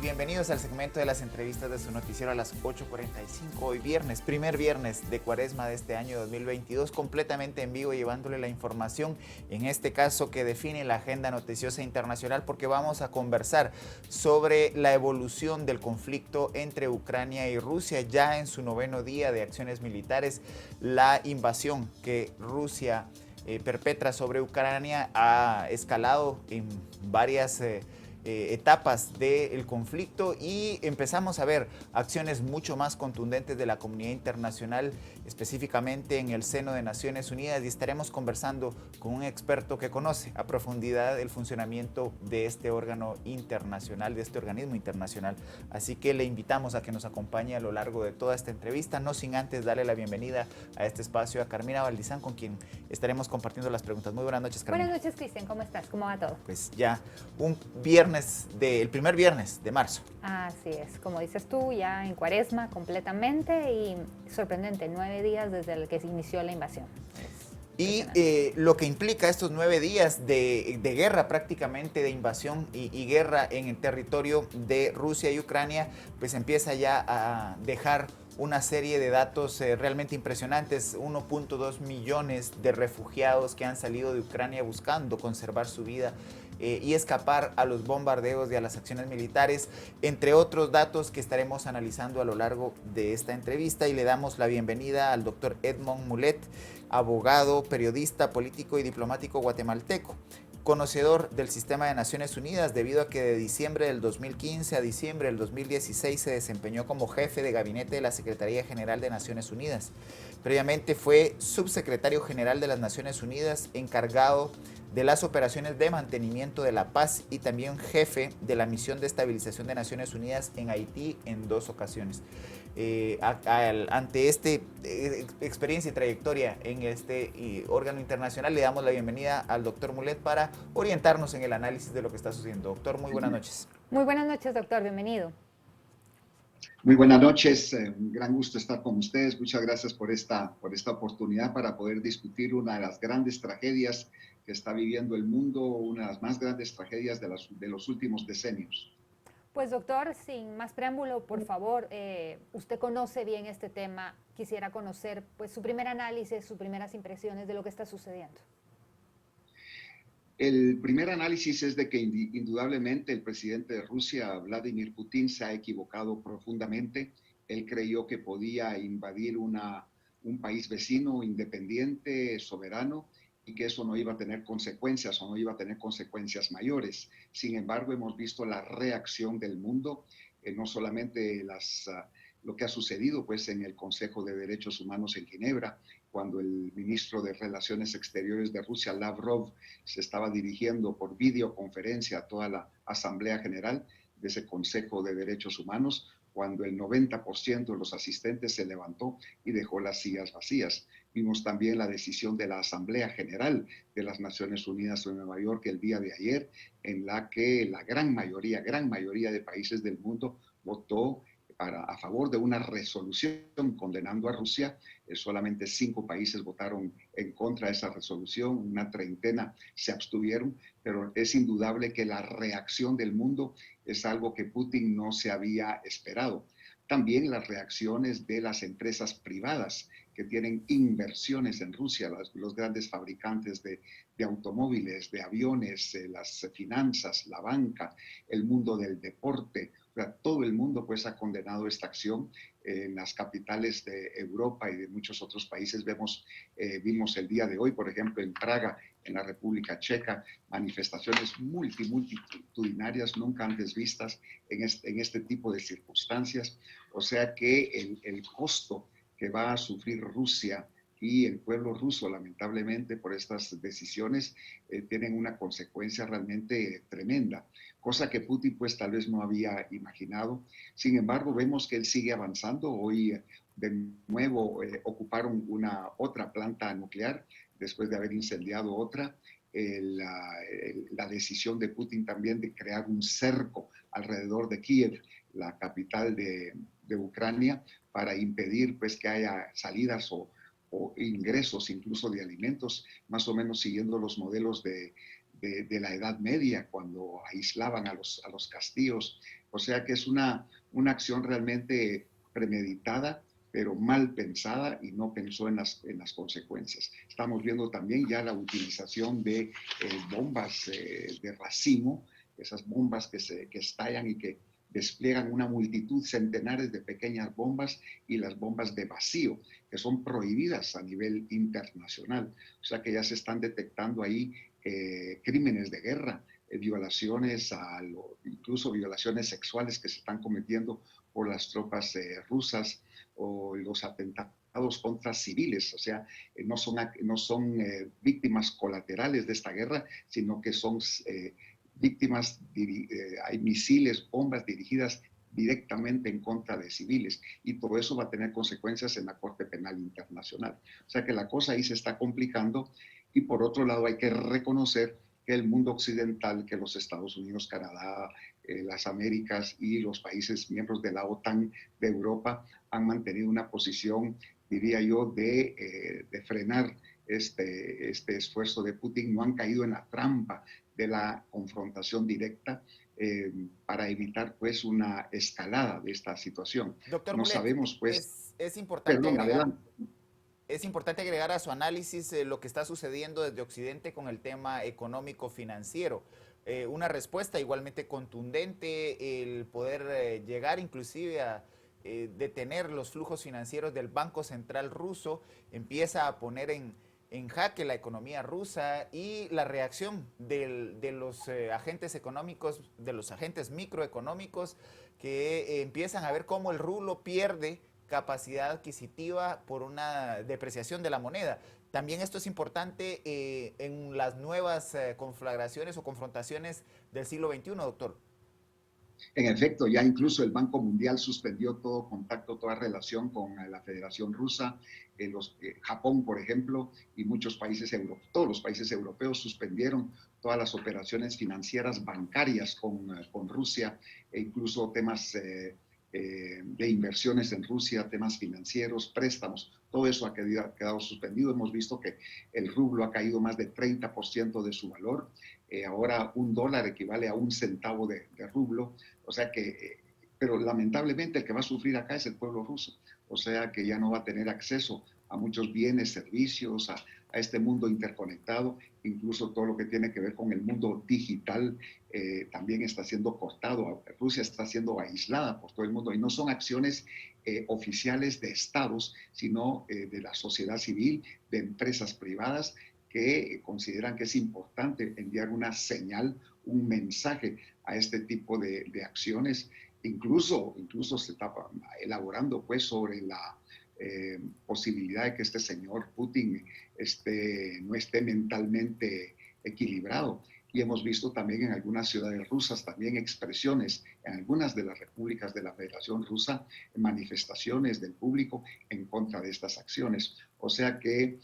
bienvenidos al segmento de las entrevistas de su noticiero a las 8:45, hoy viernes, primer viernes de Cuaresma de este año 2022, completamente en vivo, llevándole la información, en este caso que define la agenda noticiosa internacional, porque vamos a conversar sobre la evolución del conflicto entre Ucrania y Rusia, ya en su 9º día de acciones militares. La invasión que Rusia perpetra sobre Ucrania ha escalado en varias etapas del conflicto y empezamos a ver acciones mucho más contundentes de la comunidad internacional, específicamente en el seno de Naciones Unidas, y estaremos conversando con un experto que conoce a profundidad el funcionamiento de este órgano internacional, de este organismo internacional. Así que le invitamos a que nos acompañe a lo largo de toda esta entrevista, no sin antes darle la bienvenida a este espacio a Carmina Valdizán, con quien estaremos compartiendo las preguntas. Muy buenas noches, Carmina. Buenas noches, Cristian, ¿cómo estás? ¿Cómo va todo? Pues ya un viernes, el primer viernes de marzo. Así es, como dices tú, ya en Cuaresma completamente y sorprendente, 9 días desde el que se inició la invasión. Y lo que implica estos 9 días de guerra prácticamente, de invasión y guerra en el territorio de Rusia y Ucrania, pues empieza ya a dejar una serie de datos realmente impresionantes. 1.2 millones de refugiados que han salido de Ucrania buscando conservar su vida y escapar a los bombardeos y a las acciones militares, entre otros datos que estaremos analizando a lo largo de esta entrevista. Y le damos la bienvenida al doctor Edmond Mulet, abogado, periodista, político y diplomático guatemalteco, conocedor del sistema de Naciones Unidas, debido a que de diciembre del 2015 a diciembre del 2016 se desempeñó como jefe de gabinete de la Secretaría General de Naciones Unidas. Previamente fue subsecretario general de las Naciones Unidas, encargado de las operaciones de mantenimiento de la paz y también jefe de la misión de estabilización de Naciones Unidas en Haití en 2 ocasiones. Ante esta experiencia y trayectoria en este órgano internacional, le damos la bienvenida al doctor Mulet para orientarnos en el análisis de lo que está sucediendo. Doctor, muy buenas noches. Muy buenas noches, doctor, bienvenido. Muy buenas noches, un gran gusto estar con ustedes. Muchas gracias por esta oportunidad para poder discutir una de las grandes tragedias que está viviendo el mundo, una de las más grandes tragedias de los últimos decenios. Pues doctor, sin más preámbulo, por favor, usted conoce bien este tema, quisiera conocer pues su primer análisis, sus primeras impresiones de lo que está sucediendo. El primer análisis es de que indudablemente el presidente de Rusia, Vladimir Putin, se ha equivocado profundamente. Él creyó que podía invadir un país vecino, independiente, soberano, y que eso no iba a tener consecuencias o no iba a tener consecuencias mayores. Sin embargo, hemos visto la reacción del mundo, no solamente lo que ha sucedido pues, en el Consejo de Derechos Humanos en Ginebra, cuando el ministro de Relaciones Exteriores de Rusia, Lavrov, se estaba dirigiendo por videoconferencia a toda la Asamblea General de ese Consejo de Derechos Humanos, cuando el 90% de los asistentes se levantó y dejó las sillas vacías. Vimos también la decisión de la Asamblea General de las Naciones Unidas en Nueva York el día de ayer, en la que la gran mayoría de países del mundo votó a favor de una resolución condenando a Rusia. Solamente 5 países votaron en contra de esa resolución, una treintena se abstuvieron, pero es indudable que la reacción del mundo es algo que Putin no se había esperado. También las reacciones de las empresas privadas que tienen inversiones en Rusia, los grandes fabricantes de automóviles, de aviones, las finanzas, la banca, el mundo del deporte. O sea, todo el mundo pues ha condenado esta acción. En las capitales de Europa y de muchos otros países vimos el día de hoy, por ejemplo, en Praga, en la República Checa, manifestaciones multitudinarias nunca antes vistas en este tipo de circunstancias. O sea que el costo que va a sufrir Rusia y el pueblo ruso, lamentablemente, por estas decisiones, tienen una consecuencia realmente tremenda, cosa que Putin pues tal vez no había imaginado. Sin embargo, vemos que él sigue avanzando. Hoy de nuevo ocuparon otra planta nuclear después de haber incendiado otra. La decisión de Putin también de crear un cerco alrededor de Kiev, la capital de Ucrania, para impedir pues que haya salidas o ingresos incluso de alimentos, más o menos siguiendo los modelos de de la Edad Media, cuando aislaban a los castillos. O sea que es una acción realmente premeditada, pero mal pensada y no pensó en las consecuencias. Estamos viendo también ya la utilización de bombas de racimo, esas bombas que estallan y que despliegan una multitud, centenares de pequeñas bombas, y las bombas de vacío, que son prohibidas a nivel internacional. O sea que ya se están detectando ahí crímenes de guerra, violaciones, incluso violaciones sexuales que se están cometiendo por las tropas rusas, o los atentados contra civiles. O sea, no son víctimas colaterales de esta guerra, sino que son víctimas, hay misiles, bombas dirigidas directamente en contra de civiles, y todo eso va a tener consecuencias en la Corte Penal Internacional. O sea que la cosa ahí se está complicando, y por otro lado hay que reconocer que el mundo occidental, que los Estados Unidos, Canadá, las Américas y los países miembros de la OTAN de Europa han mantenido una posición, diría yo, de frenar este esfuerzo de Putin. No han caído en la trampa de la confrontación directa para evitar pues una escalada de esta situación. Doctor No Mulet, sabemos pues, es importante perdón, agregar, adelante. es importante agregar a su análisis lo que está sucediendo desde Occidente con el tema económico-financiero. Una respuesta igualmente contundente, el poder llegar inclusive a detener los flujos financieros del Banco Central ruso, empieza a poner en jaque la economía rusa, y la reacción de los agentes económicos, de los agentes microeconómicos, que empiezan a ver cómo el rublo pierde capacidad adquisitiva por una depreciación de la moneda. También esto es importante en las nuevas conflagraciones o confrontaciones del siglo XXI, doctor. En efecto, ya incluso el Banco Mundial suspendió todo contacto, toda relación con la Federación Rusa. Japón, por ejemplo, y muchos países europeos, todos los países europeos suspendieron todas las operaciones financieras bancarias con Rusia, e incluso temas de inversiones en Rusia, temas financieros, préstamos. Todo eso ha quedado suspendido. Hemos visto que el rublo ha caído más de 30% de su valor. Ahora $1 equivale a 1 centavo de rublo. O sea que, pero lamentablemente el que va a sufrir acá es el pueblo ruso. O sea que ya no va a tener acceso a muchos bienes, servicios, a este mundo interconectado. Incluso todo lo que tiene que ver con el mundo digital también está siendo cortado. Rusia está siendo aislada por todo el mundo, y no son acciones oficiales de estados, sino de la sociedad civil, de empresas privadas, que consideran que es importante enviar una señal, un mensaje a este tipo de acciones. Incluso se está elaborando pues sobre la posibilidad de que este señor Putin no esté mentalmente equilibrado. Y hemos visto también en algunas ciudades rusas también expresiones, en algunas de las repúblicas de la Federación Rusa, manifestaciones del público en contra de estas acciones. O sea que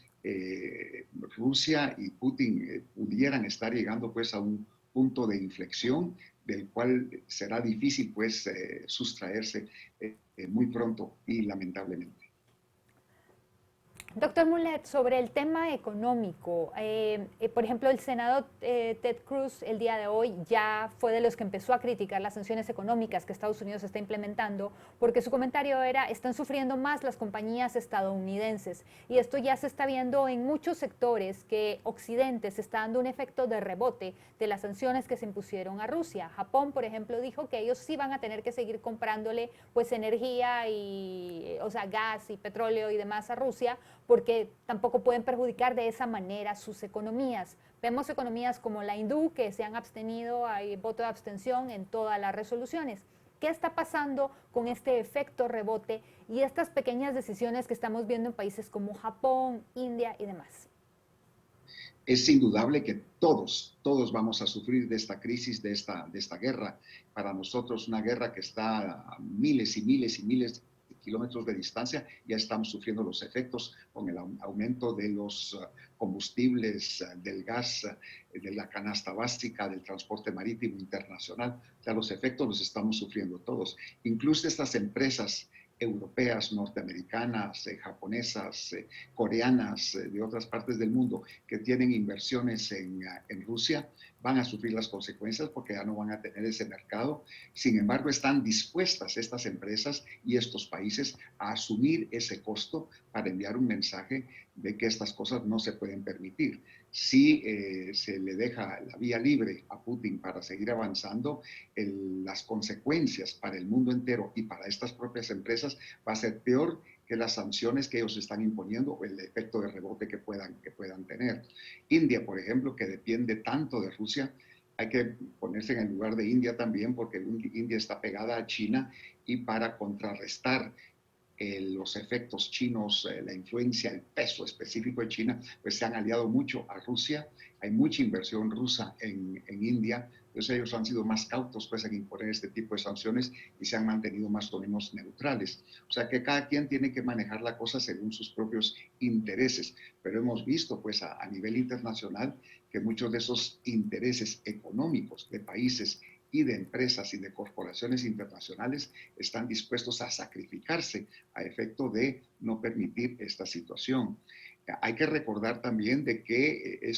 Rusia y Putin pudieran estar llegando pues a un punto de inflexión del cual será difícil pues sustraerse muy pronto y lamentablemente. Doctor Mulet, sobre el tema económico, por ejemplo, el senador Ted Cruz el día de hoy ya fue de los que empezó a criticar las sanciones económicas que Estados Unidos está implementando, porque su comentario era: están sufriendo más las compañías estadounidenses, y esto ya se está viendo en muchos sectores, que Occidente se está dando un efecto de rebote de las sanciones que se impusieron a Rusia. Japón, por ejemplo, dijo que ellos sí van a tener que seguir comprándole pues energía y, o sea, gas y petróleo y demás a Rusia, porque tampoco pueden perjudicar de esa manera sus economías. Vemos economías como la hindú que se han abstenido, hay voto de abstención en todas las resoluciones. ¿Qué está pasando con este efecto rebote y estas pequeñas decisiones que estamos viendo en países como Japón, India y demás? Es indudable que todos vamos a sufrir de esta crisis, de esta guerra. Para nosotros, una guerra que está a miles y miles y miles de kilómetros de distancia, ya estamos sufriendo los efectos con el aumento de los combustibles, del gas, de la canasta básica, del transporte marítimo internacional. O sea, los efectos los estamos sufriendo todos. Incluso estas empresas europeas, norteamericanas, japonesas, coreanas, de otras partes del mundo, que tienen inversiones en Rusia, van a sufrir las consecuencias porque ya no van a tener ese mercado. Sin embargo, están dispuestas estas empresas y estos países a asumir ese costo para enviar un mensaje de que estas cosas no se pueden permitir. Si se le deja la vía libre a Putin para seguir avanzando, las consecuencias para el mundo entero y para estas propias empresas va a ser peor que las sanciones que ellos están imponiendo o el efecto de rebote que puedan tener. India, por ejemplo, que depende tanto de Rusia, hay que ponerse en el lugar de India también, porque India está pegada a China y para contrarrestar los efectos chinos, la influencia, el peso específico de China, pues se han aliado mucho a Rusia. Hay mucha inversión rusa en India, entonces ellos han sido más cautos pues, en imponer este tipo de sanciones y se han mantenido más o menos neutrales. O sea que cada quien tiene que manejar la cosa según sus propios intereses, pero hemos visto pues a nivel internacional que muchos de esos intereses económicos de países y de empresas y de corporaciones internacionales están dispuestos a sacrificarse a efecto de no permitir esta situación. Hay que recordar también de que el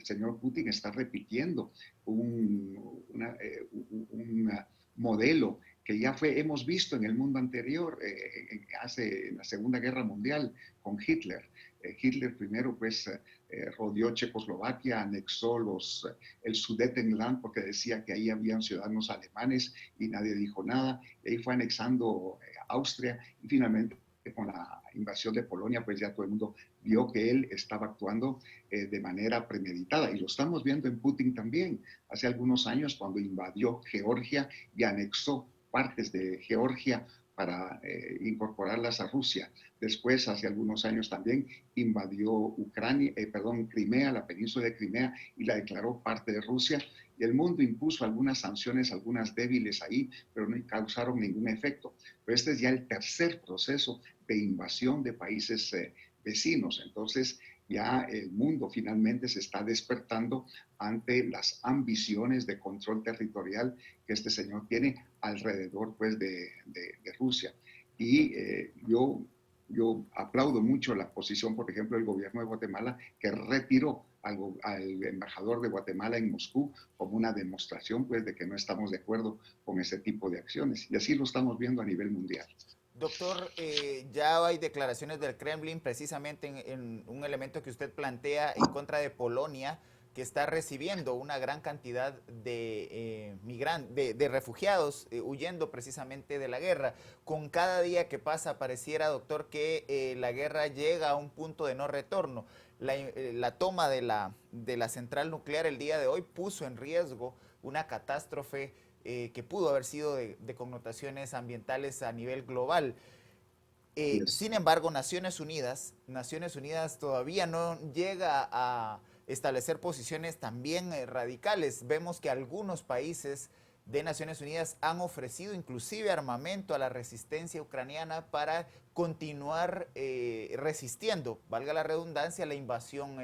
señor Putin está repitiendo un modelo que ya hemos visto en el mundo anterior, en la Segunda Guerra Mundial con Hitler. Hitler primero pues rodeó Checoslovaquia, anexó el Sudetenland porque decía que ahí habían ciudadanos alemanes y nadie dijo nada, y ahí fue anexando Austria y finalmente con la invasión de Polonia pues ya todo el mundo vio que él estaba actuando de manera premeditada y lo estamos viendo en Putin también. Hace algunos años cuando invadió Georgia y anexó partes de Georgia para incorporarlas a Rusia. Después, hace algunos años también, invadió Crimea, la península de Crimea, y la declaró parte de Rusia. Y el mundo impuso algunas sanciones, algunas débiles ahí, pero no causaron ningún efecto. Pero este es ya el tercer proceso de invasión de países vecinos. Entonces, ya el mundo finalmente se está despertando ante las ambiciones de control territorial que este señor tiene alrededor pues, de Rusia. Y yo aplaudo mucho la posición, por ejemplo, del gobierno de Guatemala, que retiró al embajador de Guatemala en Moscú como una demostración pues, de que no estamos de acuerdo con ese tipo de acciones. Y así lo estamos viendo a nivel mundial. Doctor, ya hay declaraciones del Kremlin precisamente en un elemento que usted plantea en contra de Polonia, que está recibiendo una gran cantidad de de refugiados huyendo precisamente de la guerra. Con cada día que pasa pareciera, doctor, que la guerra llega a un punto de no retorno. La toma de la central nuclear el día de hoy puso en riesgo una catástrofe que pudo haber sido de connotaciones ambientales a nivel global. Yes. Sin embargo, Naciones Unidas todavía no llega a establecer posiciones también radicales. Vemos que algunos países de Naciones Unidas han ofrecido inclusive armamento a la resistencia ucraniana para continuar resistiendo, valga la redundancia, la invasión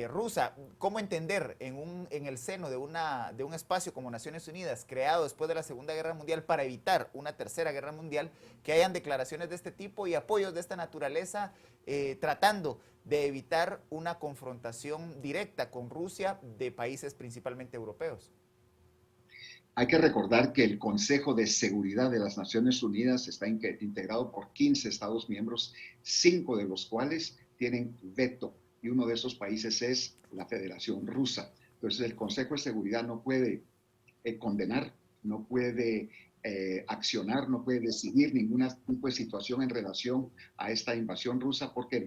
rusa. ¿Cómo entender en el seno de un espacio como Naciones Unidas, creado después de la Segunda Guerra Mundial para evitar una Tercera Guerra Mundial, que hayan declaraciones de este tipo y apoyos de esta naturaleza tratando de evitar una confrontación directa con Rusia de países principalmente europeos? Hay que recordar que el Consejo de Seguridad de las Naciones Unidas está integrado por 15 Estados miembros, 5 de los cuales tienen veto, y uno de esos países es la Federación Rusa. Entonces, el Consejo de Seguridad no puede condenar, no puede accionar, no puede decidir ningún tipo de situación en relación a esta invasión rusa porque el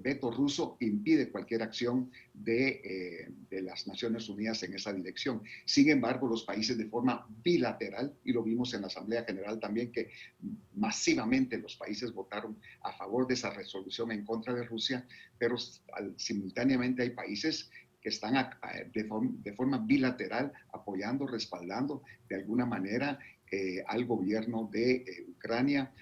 veto ruso impide cualquier acción de las Naciones Unidas en esa dirección. Sin embargo, los países de forma bilateral, y lo vimos en la Asamblea General también, que masivamente los países votaron a favor de esa resolución en contra de Rusia, pero simultáneamente hay países que están de forma bilateral apoyando, respaldando de alguna manera al gobierno de Ucrania,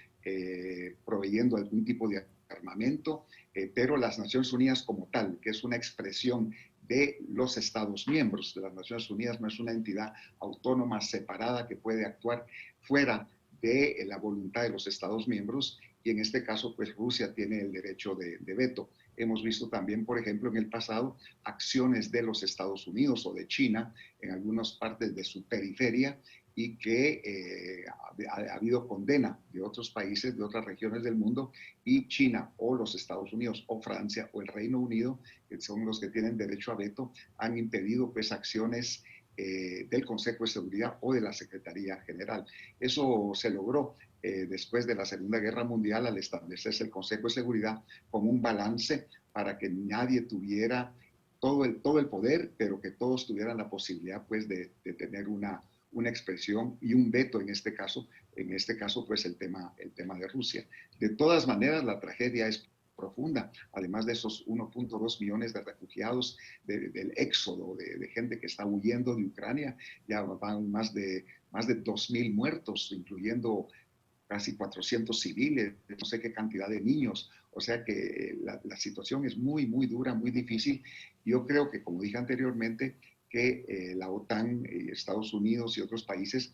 proveyendo algún tipo de armamento, pero las Naciones Unidas como tal, que es una expresión de los Estados miembros de las Naciones Unidas, no es una entidad autónoma separada que puede actuar fuera de la voluntad de los Estados miembros, y en este caso pues Rusia tiene el derecho de veto. Hemos visto también, por ejemplo, en el pasado, acciones de los Estados Unidos o de China en algunas partes de su periferia y que ha habido condena de otros países, de otras regiones del mundo, y China o los Estados Unidos o Francia o el Reino Unido, que son los que tienen derecho a veto, han impedido pues acciones del Consejo de Seguridad o de la Secretaría General. Eso se logró después de la Segunda Guerra Mundial al establecerse el Consejo de Seguridad como un balance para que nadie tuviera todo el poder, pero que todos tuvieran la posibilidad pues de tener una expresión y un veto en este caso pues el tema de Rusia. De todas maneras, la tragedia es profunda, además de esos 1.2 millones de refugiados, del éxodo de gente que está huyendo de Ucrania, ya van más de 2.000 muertos, incluyendo casi 400 civiles, no sé qué cantidad de niños, o sea que la situación es muy, muy dura, muy difícil. Yo creo que, como dije anteriormente, que la OTAN, Estados Unidos y otros países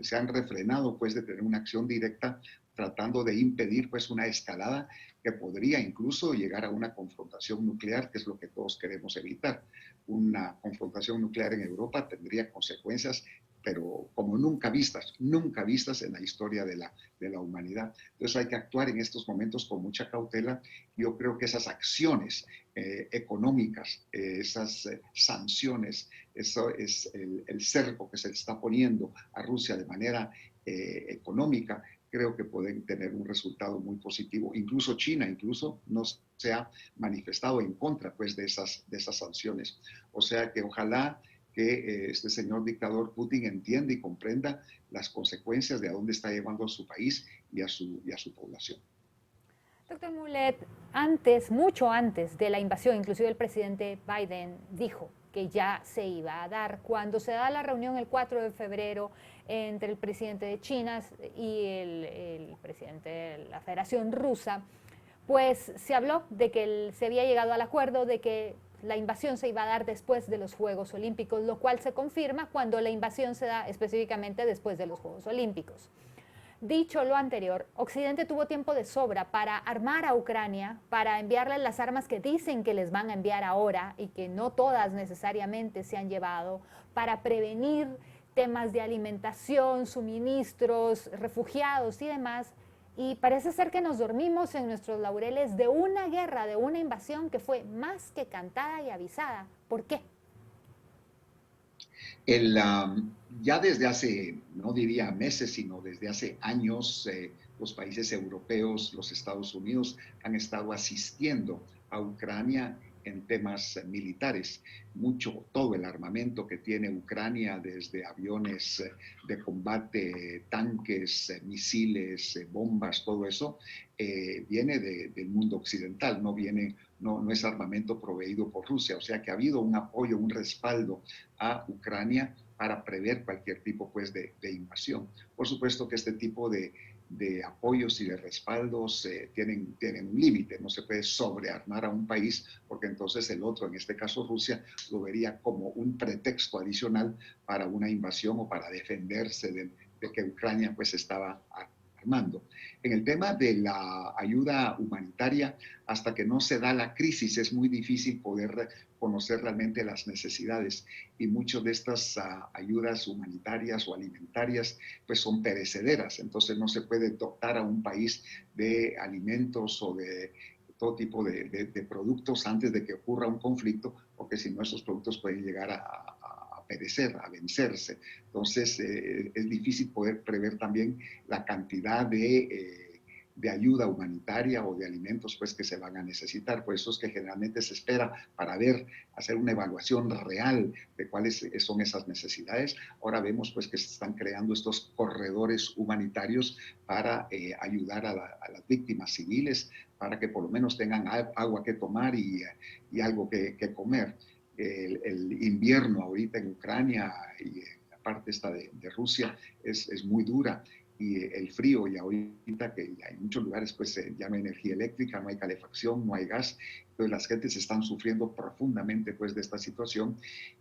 se han refrenado pues de tener una acción directa tratando de impedir pues una escalada que podría incluso llegar a una confrontación nuclear, que es lo que todos queremos evitar. Una confrontación nuclear en Europa tendría consecuencias pero como nunca vistas en la historia de la humanidad. Entonces hay que actuar en estos momentos con mucha cautela. Yo creo que esas acciones económicas, esas sanciones, eso es el cerco que se le está poniendo a Rusia de manera económica, creo que pueden tener un resultado muy positivo. Incluso China, no se ha manifestado en contra pues, de esas sanciones. O sea que ojalá que este señor dictador Putin entienda y comprenda las consecuencias de a dónde está llevando a su país y a su población. Doctor Mulet, antes, mucho antes de la invasión, inclusive el presidente Biden dijo que ya se iba a dar. Cuando se da la reunión el 4 de febrero entre el presidente de China y el presidente de la Federación Rusa, pues se habló de que se había llegado al acuerdo de que la invasión se iba a dar después de los Juegos Olímpicos, lo cual se confirma cuando la invasión se da específicamente después de los Juegos Olímpicos. Dicho lo anterior, Occidente tuvo tiempo de sobra para armar a Ucrania, para enviarles las armas que dicen que les van a enviar ahora y que no todas necesariamente se han llevado, para prevenir temas de alimentación, suministros, refugiados y demás. Y parece ser que nos dormimos en nuestros laureles de una guerra, de una invasión que fue más que cantada y avisada. ¿Por qué? Ya desde hace, no diría meses, sino desde hace años, los países europeos, los Estados Unidos han estado asistiendo a Ucrania en temas militares. Todo el armamento que tiene Ucrania, desde aviones de combate, tanques, misiles, bombas, todo eso, viene del mundo occidental, no es armamento proveído por Rusia. O sea que ha habido un apoyo, un respaldo a Ucrania para prever cualquier tipo pues, de invasión. Por supuesto que este tipo de apoyos y de respaldos tienen un límite, no se puede sobrearmar a un país porque entonces el otro, en este caso Rusia, lo vería como un pretexto adicional para una invasión o para defenderse de que Ucrania pues estaba armando. En el tema de la ayuda humanitaria, hasta que no se da la crisis es muy difícil poder conocer realmente las necesidades y muchas de estas ayudas humanitarias o alimentarias pues son perecederas, entonces no se puede dotar a un país de alimentos o de todo tipo de productos antes de que ocurra un conflicto, porque si no esos productos pueden llegar a perecer, a vencerse. Entonces es difícil poder prever también la cantidad de ayuda humanitaria o de alimentos pues que se van a necesitar. Por eso es que generalmente se espera para hacer una evaluación real de cuáles son esas necesidades. Ahora vemos pues que se están creando estos corredores humanitarios para ayudar a las víctimas civiles, para que por lo menos tengan agua que tomar y algo que comer. El invierno ahorita en Ucrania y la parte esta de Rusia es muy dura y el frío y ahorita que hay muchos lugares pues ya no hay energía eléctrica, no hay calefacción, no hay gas, entonces las gentes están sufriendo profundamente pues de esta situación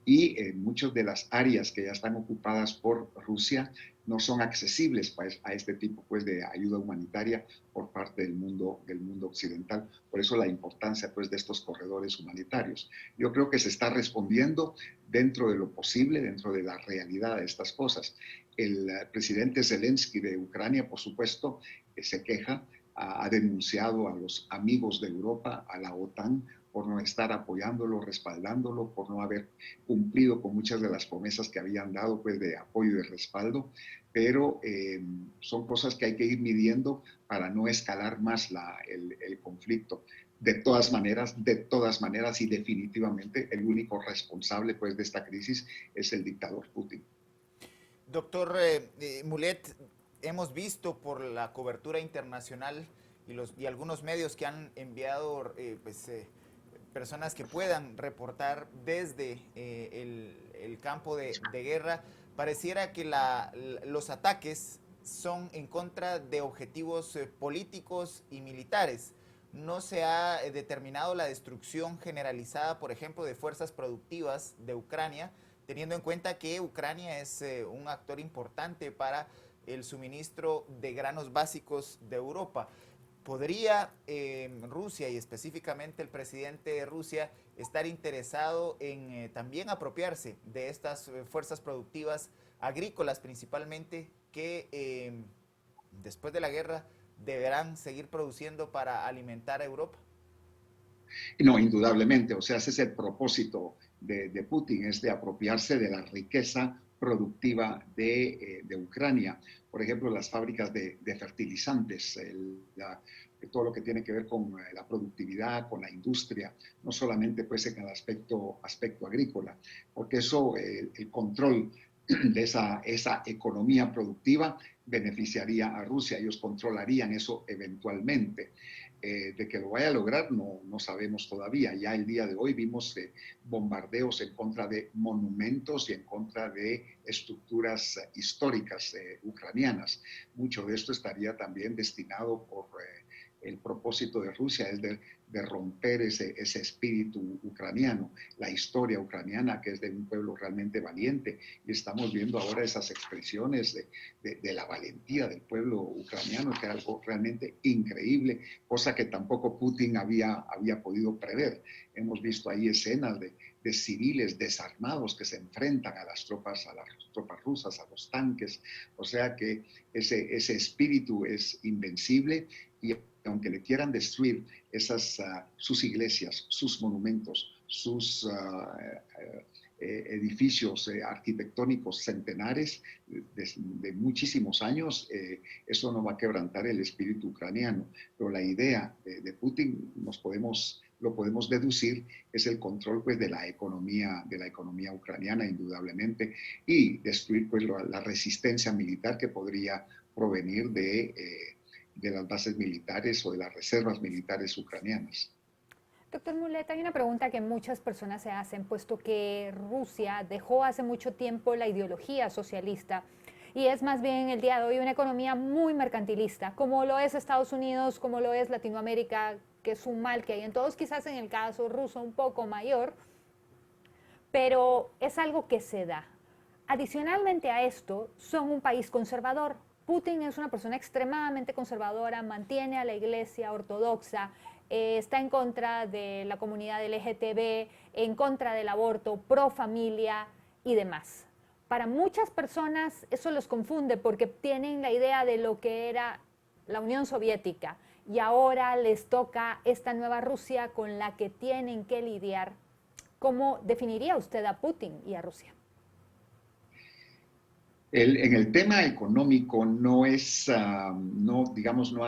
y muchas de las áreas que ya están ocupadas por Rusia no son accesibles pues, a este tipo pues, de ayuda humanitaria por parte del mundo occidental. Por eso la importancia pues, de estos corredores humanitarios. Yo creo que se está respondiendo dentro de lo posible, dentro de la realidad de estas cosas. El presidente Zelensky de Ucrania, por supuesto, se queja, ha denunciado a los amigos de Europa, a la OTAN, por no estar apoyándolo, respaldándolo, por no haber cumplido con muchas de las promesas que habían dado pues, de apoyo y de respaldo, pero son cosas que hay que ir midiendo para no escalar más el conflicto. De todas maneras y definitivamente el único responsable pues, de esta crisis es el dictador Putin. Doctor Mulet, hemos visto por la cobertura internacional y algunos medios que han enviado personas que puedan reportar desde el campo de guerra, pareciera que los ataques son en contra de objetivos políticos y militares. No se ha determinado la destrucción generalizada, por ejemplo, de fuerzas productivas de Ucrania, teniendo en cuenta que Ucrania es un actor importante para el suministro de granos básicos de Europa. ¿Podría Rusia y específicamente el presidente de Rusia estar interesado en también apropiarse de estas fuerzas productivas agrícolas principalmente que después de la guerra deberán seguir produciendo para alimentar a Europa? No, indudablemente, o sea, ese es el propósito de Putin, es de apropiarse de la riqueza productiva de Ucrania. Por ejemplo, las fábricas de fertilizantes, todo lo que tiene que ver con la productividad, con la industria, no solamente pues en el aspecto agrícola, porque eso, el control de esa economía productiva beneficiaría a Rusia, ellos controlarían eso eventualmente. De que lo vaya a lograr no sabemos todavía. Ya el día de hoy vimos bombardeos en contra de monumentos y en contra de estructuras históricas ucranianas. Mucho de esto estaría también destinado por el propósito de Rusia, es de romper ese espíritu ucraniano, la historia ucraniana, que es de un pueblo realmente valiente. Y estamos viendo ahora esas expresiones de la valentía del pueblo ucraniano, que es algo realmente increíble, cosa que tampoco Putin había podido prever. Hemos visto ahí escenas de civiles desarmados que se enfrentan a las tropas rusas, a los tanques. O sea que ese espíritu es invencible y aunque le quieran destruir sus iglesias, sus monumentos, sus edificios arquitectónicos centenares de muchísimos años, eso no va a quebrantar el espíritu ucraniano. Pero la idea de Putin lo podemos deducir, es el control pues, de la economía ucraniana, indudablemente, y destruir pues, la resistencia militar que podría provenir de las bases militares o de las reservas militares ucranianas. Doctor Mulet, hay una pregunta que muchas personas se hacen, puesto que Rusia dejó hace mucho tiempo la ideología socialista y es más bien el día de hoy una economía muy mercantilista, como lo es Estados Unidos, como lo es Latinoamérica, que es un mal que hay en todos, quizás en el caso ruso un poco mayor, pero es algo que se da. Adicionalmente a esto, son un país conservador. Putin es una persona extremadamente conservadora, mantiene a la iglesia ortodoxa, está en contra de la comunidad LGTB, en contra del aborto, pro familia y demás. Para muchas personas eso los confunde porque tienen la idea de lo que era la Unión Soviética y ahora les toca esta nueva Rusia con la que tienen que lidiar. ¿Cómo definiría usted a Putin y a Rusia? En el tema económico no ha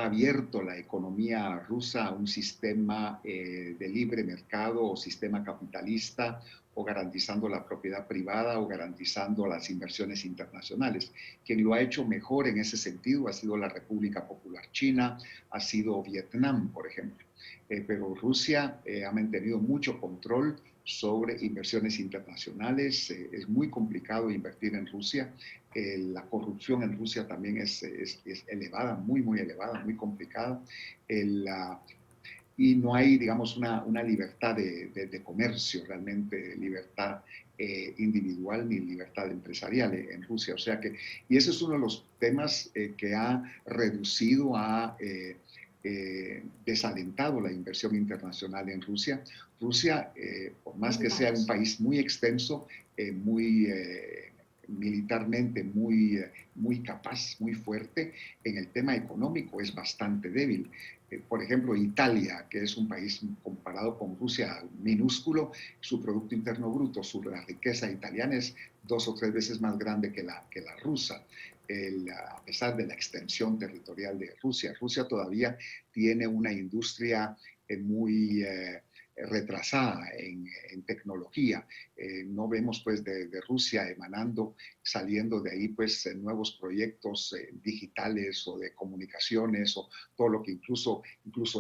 abierto la economía rusa a un sistema de libre mercado o sistema capitalista o garantizando la propiedad privada o garantizando las inversiones internacionales. Quien lo ha hecho mejor en ese sentido ha sido la República Popular China, ha sido Vietnam, por ejemplo. Pero Rusia ha mantenido mucho control sobre inversiones internacionales. Es muy complicado invertir en Rusia. La corrupción en Rusia también es elevada, muy elevada, muy complicada. y no hay, digamos, una libertad de comercio, realmente libertad individual ni libertad empresarial en Rusia. O sea que, y ese es uno de los temas que ha reducido, desalentado la inversión internacional en Rusia. Rusia, por más que sea un país muy extenso, muy militarmente muy capaz, muy fuerte, en el tema económico es bastante débil. Por ejemplo, Italia, que es un país comparado con Rusia minúsculo, su Producto Interno Bruto, la riqueza italiana es 2 o 3 veces más grande que la rusa. A pesar de la extensión territorial de Rusia, Rusia todavía tiene una industria muy retrasada en tecnología. No vemos pues de Rusia saliendo de ahí pues nuevos proyectos digitales o de comunicaciones o todo lo que incluso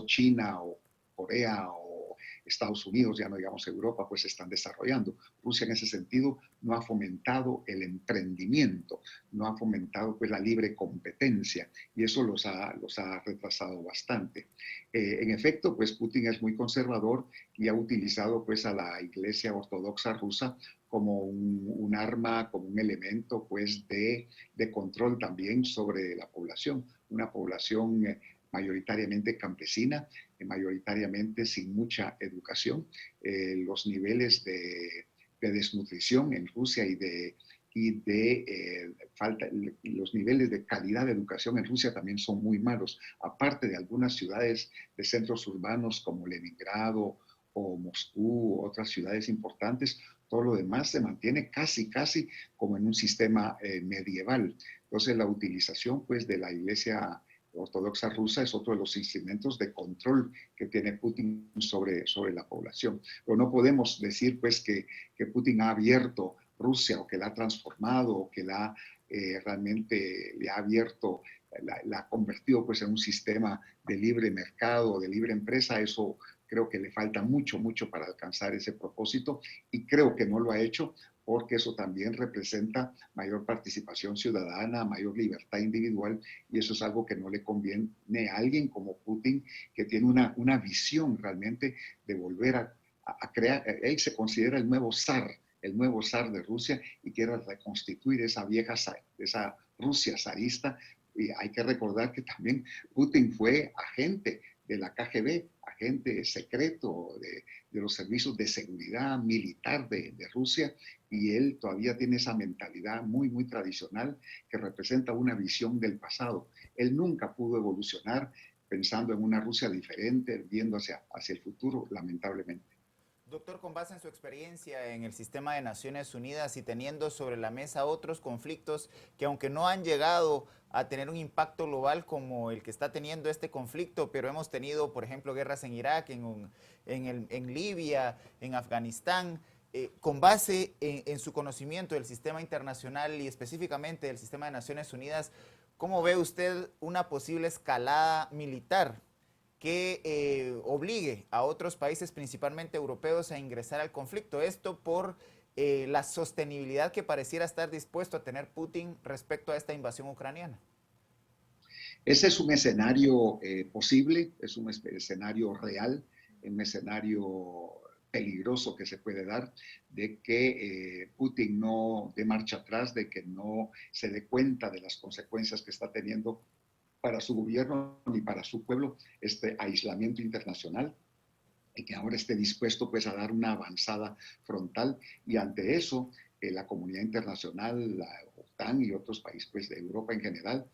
China o Corea o Estados Unidos, ya no digamos Europa, pues están desarrollando. Rusia en ese sentido no ha fomentado el emprendimiento, no ha fomentado pues la libre competencia y eso los ha retrasado bastante. En efecto, pues Putin es muy conservador y ha utilizado pues a la Iglesia Ortodoxa rusa como un arma, como un elemento pues de control también sobre la población, una población mayoritariamente campesina, mayoritariamente sin mucha educación. Los niveles de desnutrición en Rusia los niveles de calidad de educación en Rusia también son muy malos, aparte de algunas ciudades de centros urbanos como Leningrado o Moscú, otras ciudades importantes, todo lo demás se mantiene casi como en un sistema medieval. Entonces la utilización pues de la Iglesia Ortodoxa rusa es otro de los instrumentos de control que tiene Putin sobre la población. Pero no podemos decir pues que Putin ha abierto Rusia o que la ha transformado o que realmente le ha abierto, la ha convertido pues en un sistema de libre mercado, de libre empresa. Eso creo que le falta mucho para alcanzar ese propósito y creo que no lo ha hecho porque eso también representa mayor participación ciudadana, mayor libertad individual, y eso es algo que no le conviene a alguien como Putin, que tiene una visión realmente de volver a crear. Él se considera el nuevo zar de Rusia y quiere reconstituir esa Rusia zarista. Y hay que recordar que también Putin fue agente de la KGB, agente secreto de los servicios de seguridad militar de Rusia, y él todavía tiene esa mentalidad muy tradicional que representa una visión del pasado. Él nunca pudo evolucionar pensando en una Rusia diferente, viendo hacia el futuro, lamentablemente. Doctor, con base en su experiencia en el sistema de Naciones Unidas y teniendo sobre la mesa otros conflictos que aunque no han llegado a tener un impacto global como el que está teniendo este conflicto, pero hemos tenido, por ejemplo, guerras en Irak, en Libia, en Afganistán, con base su conocimiento del sistema internacional y específicamente del sistema de Naciones Unidas, ¿cómo ve usted una posible escalada militar que obligue a otros países, principalmente europeos, a ingresar al conflicto? Esto por la sostenibilidad que pareciera estar dispuesto a tener Putin respecto a esta invasión ucraniana. Ese es un escenario posible, es un escenario real, un escenario peligroso que se puede dar, de que Putin no dé marcha atrás, de que no se dé cuenta de las consecuencias que está teniendo para su gobierno ni para su pueblo este aislamiento internacional, y que ahora esté dispuesto pues a dar una avanzada frontal, y ante eso la comunidad internacional, la OTAN y otros países pues de Europa en general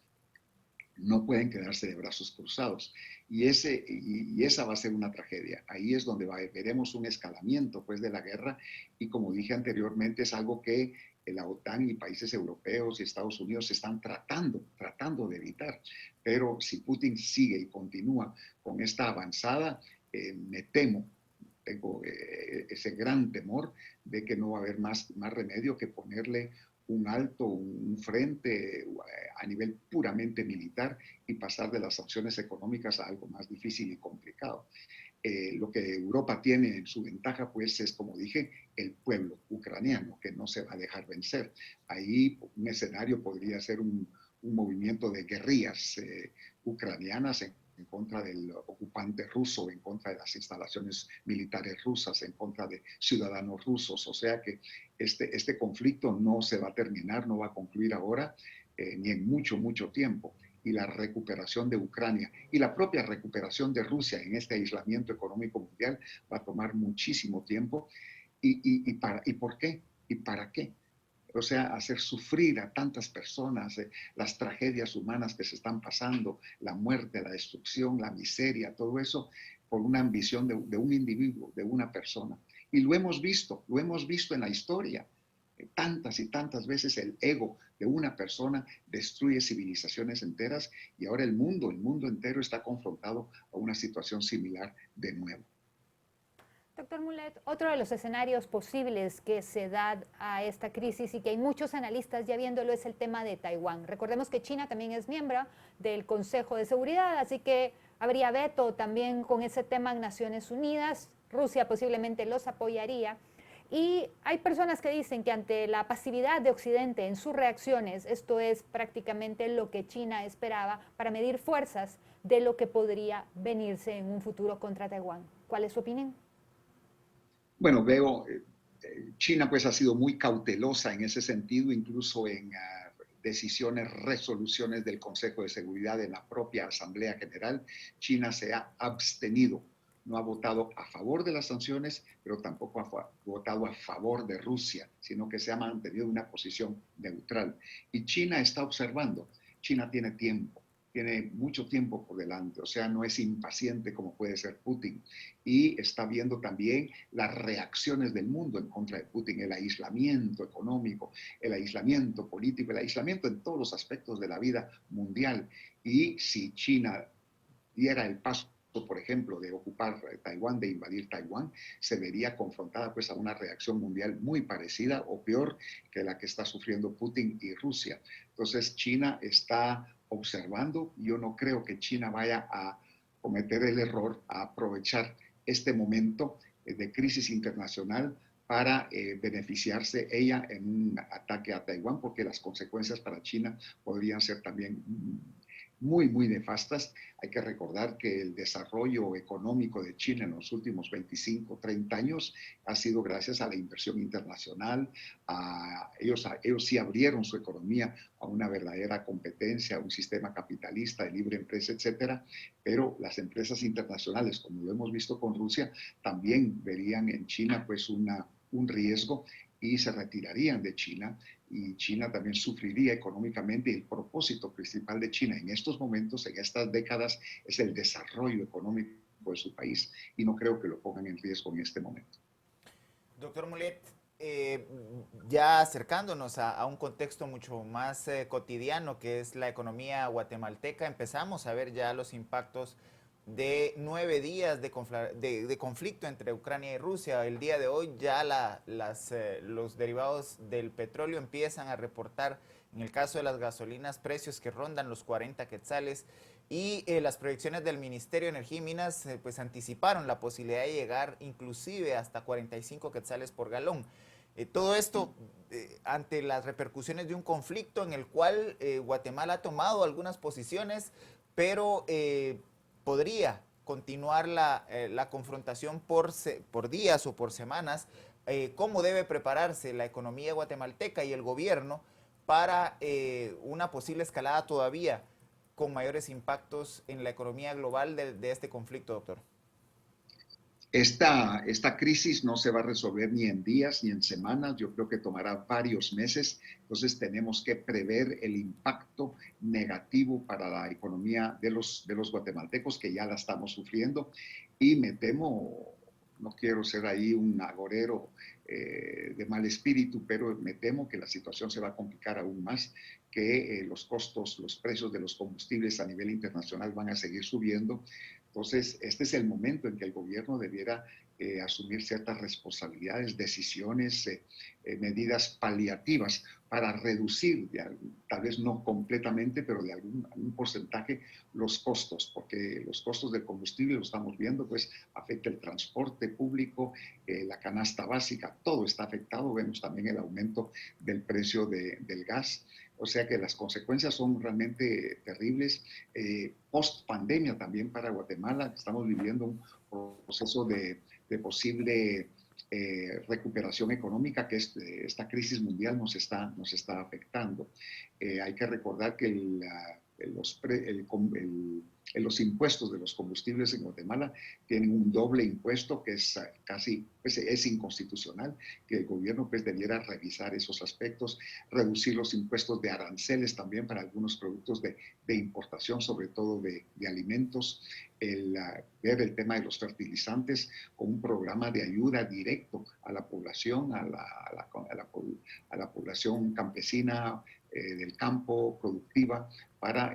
no pueden quedarse de brazos cruzados. Y esa va a ser una tragedia. Ahí es donde veremos un escalamiento pues, de la guerra, y como dije anteriormente, es algo que la OTAN y países europeos y Estados Unidos están tratando de evitar. Pero si Putin sigue y continúa con esta avanzada, me temo, tengo ese gran temor de que no va a haber más remedio que ponerle un alto, un frente a nivel puramente militar y pasar de las sanciones económicas a algo más difícil y complicado. Lo que Europa tiene en su ventaja, pues, es, como dije, el pueblo ucraniano, que no se va a dejar vencer. Ahí un escenario podría ser un movimiento de guerrillas ucranianas en en contra del ocupante ruso, en contra de las instalaciones militares rusas, en contra de ciudadanos rusos. O sea que este conflicto no se va a terminar, no va a concluir ahora, ni en mucho, mucho tiempo. Y la recuperación de Ucrania y la propia recuperación de Rusia en este aislamiento económico mundial va a tomar muchísimo tiempo. ¿Y por qué? ¿Y para qué? O sea, hacer sufrir a tantas personas, las tragedias humanas que se están pasando, la muerte, la destrucción, la miseria, todo eso por una ambición de un individuo, de una persona. Y lo hemos visto en la historia. Tantas y tantas veces el ego de una persona destruye civilizaciones enteras y ahora el mundo entero está confrontado a una situación similar de nuevo. Doctor Mulet, otro de los escenarios posibles que se da a esta crisis y que hay muchos analistas ya viéndolo es el tema de Taiwán. Recordemos que China también es miembro del Consejo de Seguridad, así que habría veto también con ese tema en Naciones Unidas. Rusia posiblemente los apoyaría. Y hay personas que dicen que ante la pasividad de Occidente en sus reacciones, esto es prácticamente lo que China esperaba para medir fuerzas de lo que podría venirse en un futuro contra Taiwán. ¿Cuál es su opinión? Bueno, veo, China pues ha sido muy cautelosa en ese sentido, incluso en decisiones, resoluciones del Consejo de Seguridad en la propia Asamblea General. China se ha abstenido, no ha votado a favor de las sanciones, pero tampoco ha votado a favor de Rusia, sino que se ha mantenido una posición neutral. Y China está observando, China tiene tiempo. Tiene mucho tiempo por delante, o sea, no es impaciente como puede ser Putin. Y está viendo también las reacciones del mundo en contra de Putin, el aislamiento económico, el aislamiento político, el aislamiento en todos los aspectos de la vida mundial. Y si China diera el paso, por ejemplo, de ocupar Taiwán, de invadir Taiwán, se vería confrontada pues a una reacción mundial muy parecida o peor que la que está sufriendo Putin y Rusia. Entonces China está observando. Yo no creo que China vaya a cometer el error, a aprovechar este momento de crisis internacional para beneficiarse ella en un ataque a Taiwán, porque las consecuencias para China podrían ser también muy, muy nefastas. Hay que recordar que el desarrollo económico de China en los últimos 25, 30 años ha sido gracias a la inversión internacional. Ellos sí abrieron su economía a una verdadera competencia, a un sistema capitalista de libre empresa, etcétera. Pero las empresas internacionales, como lo hemos visto con Rusia, también verían en China pues un riesgo y se retirarían de China, y China también sufriría económicamente. El propósito principal de China en estos momentos, en estas décadas, es el desarrollo económico de su país, y no creo que lo pongan en riesgo en este momento. Doctor Mulet, ya acercándonos a un contexto mucho más cotidiano, que es la economía guatemalteca, empezamos a ver ya los impactos de 9 días de conflicto entre Ucrania y Rusia. El día de hoy ya los derivados del petróleo empiezan a reportar, en el caso de las gasolinas, precios que rondan los 40 quetzales, y las proyecciones del Ministerio de Energía y Minas pues anticiparon la posibilidad de llegar inclusive hasta 45 quetzales por galón. Todo esto ante las repercusiones de un conflicto en el cual Guatemala ha tomado algunas posiciones, pero podría continuar la confrontación por días o por semanas. ¿Cómo debe prepararse la economía guatemalteca y el gobierno para una posible escalada todavía con mayores impactos en la economía global de este conflicto, doctor? Esta crisis no se va a resolver ni en días ni en semanas, yo creo que tomará varios meses. Entonces tenemos que prever el impacto negativo para la economía de los guatemaltecos, que ya la estamos sufriendo. Y me temo, no quiero ser ahí un agorero de mal espíritu, pero me temo que la situación se va a complicar aún más, que los costos, los precios de los combustibles a nivel internacional van a seguir subiendo. Entonces, este es el momento en que el gobierno debiera asumir ciertas responsabilidades, decisiones, medidas paliativas, para reducir, tal vez no completamente, pero de algún porcentaje, los costos, porque los costos del combustible, lo estamos viendo, pues afecta el transporte público, la canasta básica, todo está afectado. Vemos también el aumento del precio del gas. O sea que las consecuencias son realmente terribles. Post pandemia también para Guatemala, estamos viviendo un proceso de posible recuperación económica que esta crisis mundial nos está afectando. Hay que recordar que los impuestos de los combustibles en Guatemala tienen un doble impuesto que es casi, pues, es inconstitucional, que el gobierno pues debiera revisar esos aspectos, reducir los impuestos de aranceles también para algunos productos de importación, sobre todo de alimentos, ver el tema de los fertilizantes con un programa de ayuda directo a la población, a la población campesina, del campo, productiva, para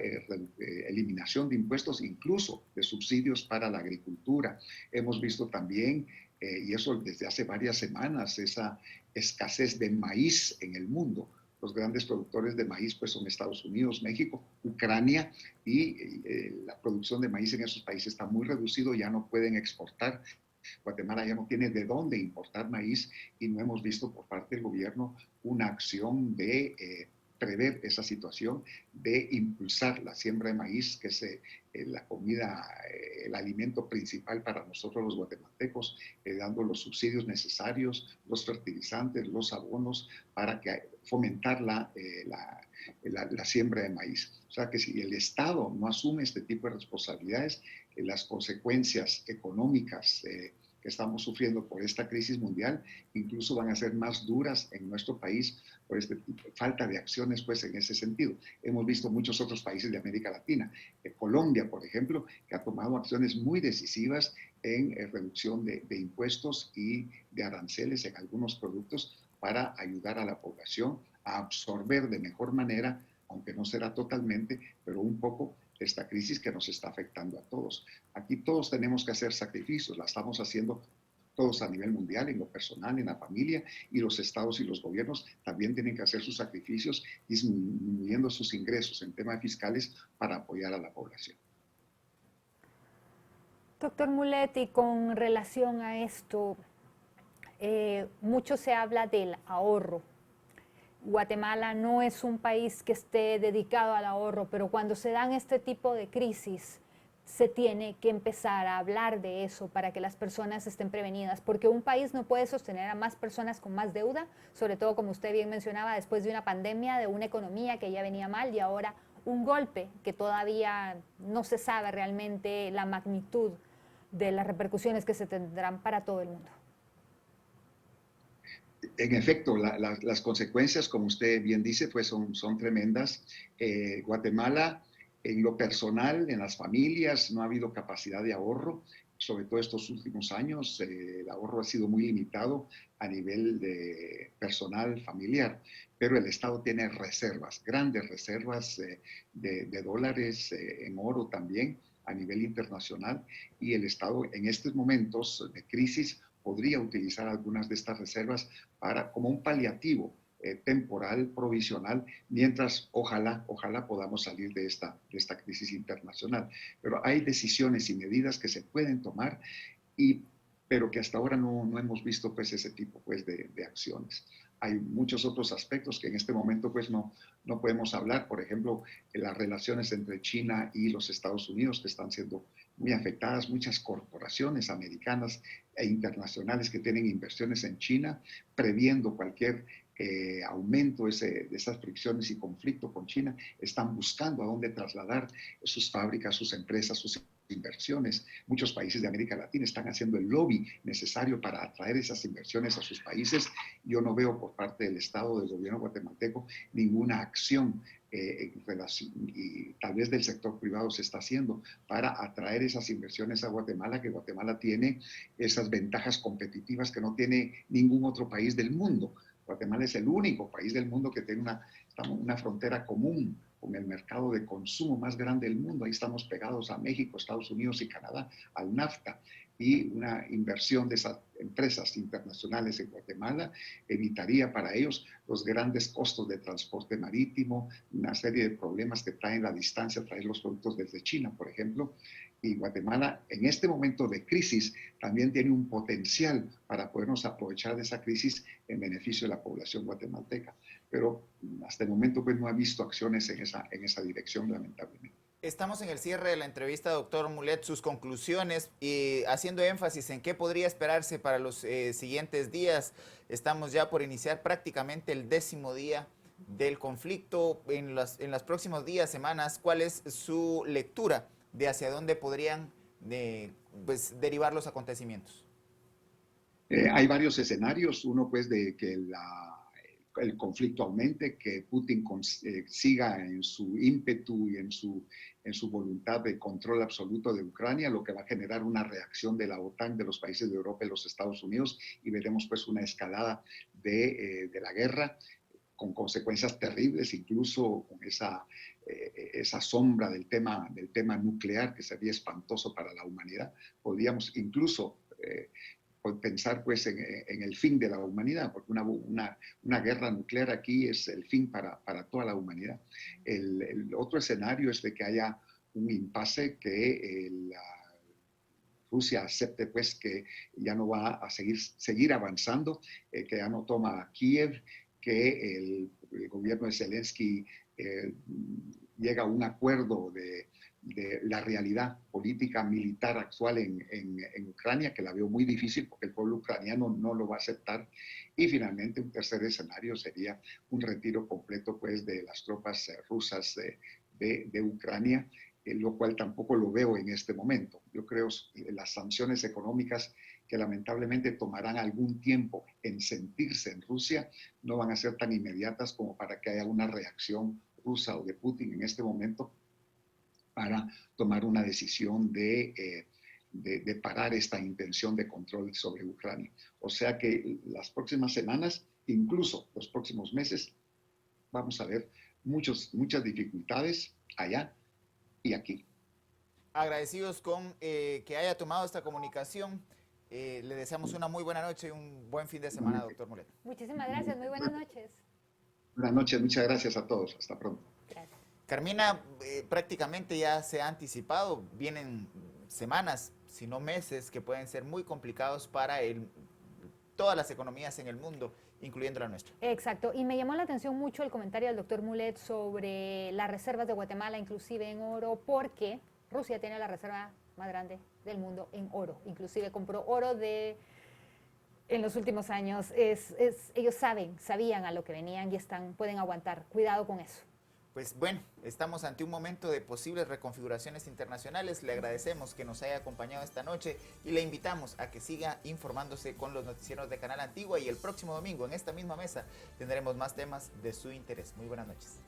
eliminación de impuestos, incluso de subsidios para la agricultura. Hemos visto también, y eso desde hace varias semanas, esa escasez de maíz en el mundo. Los grandes productores de maíz pues son Estados Unidos, México, Ucrania, y la producción de maíz en esos países está muy reducido, ya no pueden exportar. Guatemala ya no tiene de dónde importar maíz y no hemos visto por parte del gobierno una acción de prever esa situación, de impulsar la siembra de maíz, que es la comida, el alimento principal para nosotros los guatemaltecos, dando los subsidios necesarios, los fertilizantes, los abonos, para fomentar la siembra de maíz. O sea que si el Estado no asume este tipo de responsabilidades, las consecuencias económicas que estamos sufriendo por esta crisis mundial incluso van a ser más duras en nuestro país por esta falta de acciones pues en ese sentido. Hemos visto muchos otros países de América Latina, Colombia por ejemplo, que ha tomado acciones muy decisivas en reducción de impuestos y de aranceles en algunos productos para ayudar a la población a absorber de mejor manera, aunque no será totalmente, pero un poco, esta crisis que nos está afectando a todos. Aquí todos tenemos que hacer sacrificios, la estamos haciendo todos a nivel mundial, en lo personal, en la familia, y los estados y los gobiernos también tienen que hacer sus sacrificios, disminuyendo sus ingresos en temas fiscales para apoyar a la población. Doctor Mulet, y con relación a esto, mucho se habla del ahorro. Guatemala no es un país que esté dedicado al ahorro, pero cuando se dan este tipo de crisis, se tiene que empezar a hablar de eso para que las personas estén prevenidas, porque un país no puede sostener a más personas con más deuda, sobre todo como usted bien mencionaba, después de una pandemia, de una economía que ya venía mal y ahora un golpe que todavía no se sabe realmente la magnitud de las repercusiones que se tendrán para todo el mundo. En efecto, las consecuencias, como usted bien dice, pues son tremendas. Guatemala, en lo personal, en las familias, no ha habido capacidad de ahorro, sobre todo estos últimos años. El ahorro ha sido muy limitado a nivel de personal familiar, pero el Estado tiene reservas, grandes reservas de dólares, en oro también, a nivel internacional, y el Estado en estos momentos de crisis podría utilizar algunas de estas reservas como un paliativo temporal, provisional, mientras ojalá podamos salir de esta crisis internacional. Pero hay decisiones y medidas que se pueden tomar, pero que hasta ahora no hemos visto pues ese tipo pues de acciones. Hay muchos otros aspectos que en este momento pues no podemos hablar, por ejemplo, las relaciones entre China y los Estados Unidos, que están siendo muy afectadas, muchas corporaciones americanas e internacionales que tienen inversiones en China, previendo cualquier aumento de esas fricciones y conflicto con China, están buscando a dónde trasladar sus fábricas, sus empresas, sus inversiones. Muchos países de América Latina están haciendo el lobby necesario para atraer esas inversiones a sus países. Yo no veo por parte del Estado, del gobierno guatemalteco, ninguna acción en relación, y tal vez del sector privado se está haciendo para atraer esas inversiones a Guatemala, que Guatemala tiene esas ventajas competitivas que no tiene ningún otro país del mundo. Guatemala es el único país del mundo que tiene una frontera común con el mercado de consumo más grande del mundo. Ahí estamos pegados a México, Estados Unidos y Canadá, al NAFTA. Y una inversión de esas empresas internacionales en Guatemala evitaría para ellos los grandes costos de transporte marítimo, una serie de problemas que traen la distancia, traer los productos desde China, por ejemplo. Y Guatemala, en este momento de crisis, también tiene un potencial para podernos aprovechar de esa crisis en beneficio de la población guatemalteca. Pero hasta el momento pues, no ha visto acciones en esa dirección, lamentablemente. Estamos en el cierre de la entrevista, doctor Mulet, sus conclusiones y haciendo énfasis en qué podría esperarse para los siguientes días. Estamos ya por iniciar prácticamente el 10º día del conflicto. En los próximos días, semanas, ¿cuál es su lectura de hacia dónde podrían pues, derivar los acontecimientos? Hay varios escenarios. Uno, pues, de que el conflicto aumente, que Putin siga en su ímpetu y en su voluntad de control absoluto de Ucrania, lo que va a generar una reacción de la OTAN, de los países de Europa y los Estados Unidos, y veremos pues una escalada de la guerra con consecuencias terribles, incluso con esa sombra del tema nuclear que sería espantoso para la humanidad. Podríamos incluso pensar pues en el fin de la humanidad, porque una guerra nuclear aquí es el fin para toda la humanidad. El otro escenario es de que haya un impasse, que Rusia acepte pues que ya no va a seguir avanzando, que ya no toma Kiev, que el gobierno de Zelensky llega a un acuerdo de la realidad política militar actual en Ucrania, que la veo muy difícil porque el pueblo ucraniano no lo va a aceptar. Y finalmente un tercer escenario sería un retiro completo pues, de las tropas rusas de Ucrania, lo cual tampoco lo veo en este momento. Yo creo que las sanciones económicas, que lamentablemente tomarán algún tiempo en sentirse en Rusia, no van a ser tan inmediatas como para que haya una reacción rusa o de Putin en este momento para tomar una decisión de parar esta intención de control sobre Ucrania. O sea que las próximas semanas, incluso los próximos meses, vamos a ver muchas dificultades allá y aquí. Agradecidos con que haya tomado esta comunicación. Le deseamos una muy buena noche y un buen fin de semana, doctor Mulet. Muchísimas gracias, muy buenas noches. Buenas noches, muchas gracias a todos. Hasta pronto. Gracias. Carmina, prácticamente ya se ha anticipado, vienen semanas, si no meses, que pueden ser muy complicados para todas las economías en el mundo, incluyendo la nuestra. Exacto, y me llamó la atención mucho el comentario del doctor Mulet sobre las reservas de Guatemala, inclusive en oro, porque Rusia tiene la reserva más grande del mundo en oro, inclusive compró oro en los últimos años. Ellos sabían a lo que venían y pueden aguantar. Cuidado con eso. Pues bueno, estamos ante un momento de posibles reconfiguraciones internacionales. Le agradecemos que nos haya acompañado esta noche y le invitamos a que siga informándose con los noticieros de Canal Antigua, y el próximo domingo en esta misma mesa tendremos más temas de su interés. Muy buenas noches.